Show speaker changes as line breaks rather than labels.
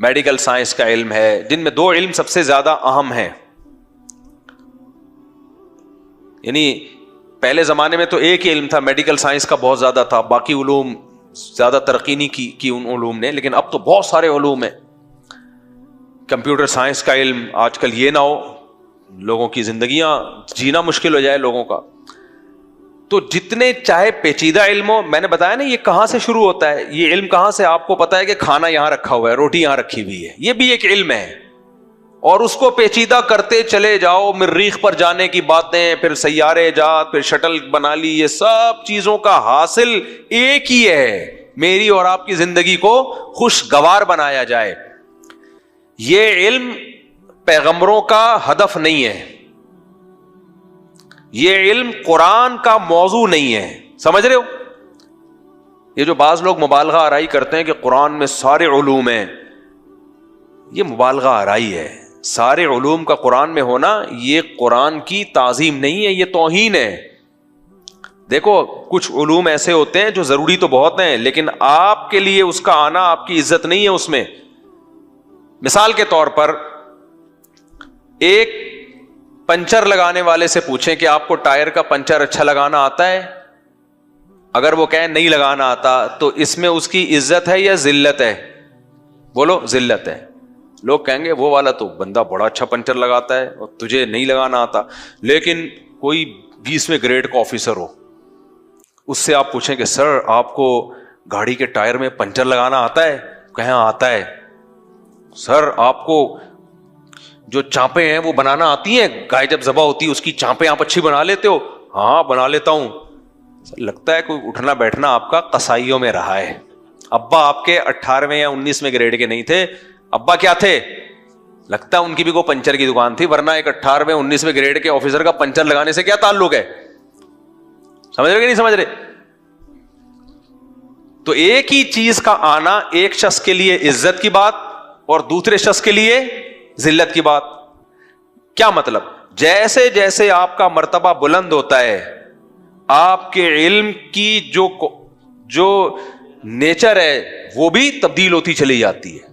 Medical science کا علم ہے، جن میں دو علم سب سے زیادہ اہم ہیں. یعنی پہلے زمانے میں تو ایک ہی علم تھا، میڈیکل سائنس کا بہت زیادہ تھا، باقی علوم زیادہ ترقی نہیں کی ان علوم نے، لیکن اب تو بہت سارے علوم ہیں. کمپیوٹر سائنس کا علم، آج کل یہ نہ ہو لوگوں کی زندگیاں جینا مشکل ہو جائے لوگوں کا. تو جتنے چاہے پیچیدہ علم ہو، میں نے بتایا نا یہ کہاں سے شروع ہوتا ہے، یہ علم کہاں سے، آپ کو پتا ہے کہ کھانا یہاں رکھا ہوا ہے، روٹی یہاں رکھی ہوئی ہے، یہ بھی ایک علم ہے، اور اس کو پیچیدہ کرتے چلے جاؤ. مریخ پر جانے کی باتیں، پھر سیارے جات، پھر شٹل بنا لی، یہ سب چیزوں کا حاصل ایک ہی ہے، میری اور آپ کی زندگی کو خوشگوار بنایا جائے. یہ علم پیغمبروں کا ہدف نہیں ہے، یہ علم قرآن کا موضوع نہیں ہے. سمجھ رہے ہو؟ یہ جو بعض لوگ مبالغہ آرائی کرتے ہیں کہ قرآن میں سارے علوم ہیں، یہ مبالغہ آرائی ہے. سارے علوم کا قرآن میں ہونا یہ قرآن کی تعظیم نہیں ہے، یہ توہین ہے. دیکھو کچھ علوم ایسے ہوتے ہیں جو ضروری تو بہت ہیں، لیکن آپ کے لیے اس کا آنا آپ کی عزت نہیں ہے اس میں. مثال کے طور پر ایک پنچر لگانے والے سے پوچھیں کہ آپ کو ٹائر کا پنچر اچھا لگانا آتا ہے، اگر وہ کہیں نہیں لگانا آتا تو اس میں اس کی عزت ہے یا ذلت ہے؟ بولو ذلت ہے. لوگ کہیں گے وہ والا تو بندہ بڑا اچھا پنچر لگاتا ہے اور تجھے نہیں لگانا آتا. لیکن کوئی 20ویں گریڈ کا آفیسر ہو، اس سے آپ پوچھیں کہ سر آپ کو گاڑی کے ٹائر میں پنچر لگانا آتا ہے؟ کہیں آتا ہے. سر آپ کو جو چانپیں ہیں وہ بنانا آتی ہیں؟ گائے جب ذبح ہوتی ہے اس کی چانپیں آپ اچھی بنا لیتے ہو؟ ہاں بنا لیتا ہوں. لگتا ہے کوئی اٹھنا بیٹھنا آپ کا قصائیوں میں رہا ہے. ابا آپ کے 18ویں یا 19ویں گریڈ کے نہیں تھے، ابا کیا تھے؟ لگتا ہے ان کی بھی کوئی پنچر کی دکان تھی، ورنہ ایک 18ویں 19ویں گریڈ کے آفیسر کا پنچر لگانے سے کیا تعلق ہے؟ سمجھ رہے کہ نہیں سمجھ رہے؟ تو ایک ہی چیز کا آنا ایک شخص کے لیے عزت کی بات اور دوسرے شخص کے لیے ذلت کی بات. کیا مطلب؟ جیسے جیسے آپ کا مرتبہ بلند ہوتا ہے، آپ کے علم کی جو نیچر ہے وہ بھی تبدیل ہوتی چلی جاتی ہے.